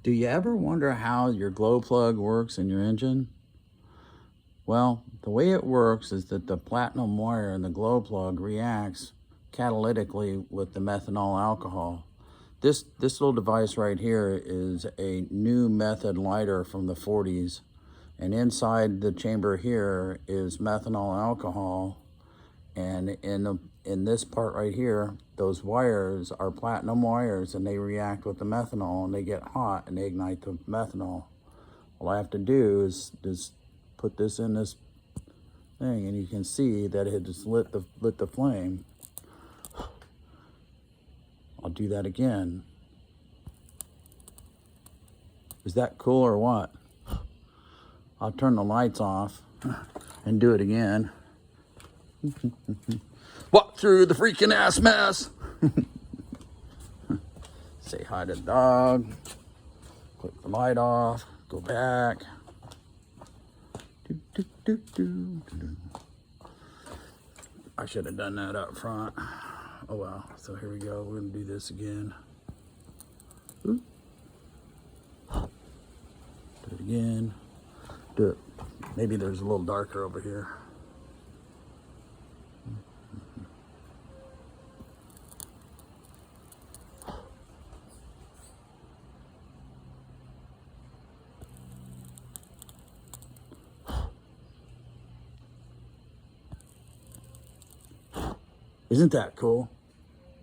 Do you ever wonder how your glow plug works in your engine? Well, the way it works is that the platinum wire in the glow plug reacts catalytically with the methanol alcohol. This little device right here is a new method lighter from the 40s, and inside the chamber here is methanol alcohol, and in this part right here, those wires are platinum wires, and they react with the methanol, and they get hot and they ignite the methanol. All I have to do is just put this in this thing, and you can see that it just lit the flame. I'll do that again. Is that cool or what? I'll turn the lights off and do it again. Walk through the freaking ass mess. Say hi to the dog. Click the light off. Go back. I should have done that up front. Oh well. So here we go. We're gonna do this again. Ooh. Do it again. Do it. Maybe there's a little darker over here. Isn't that cool?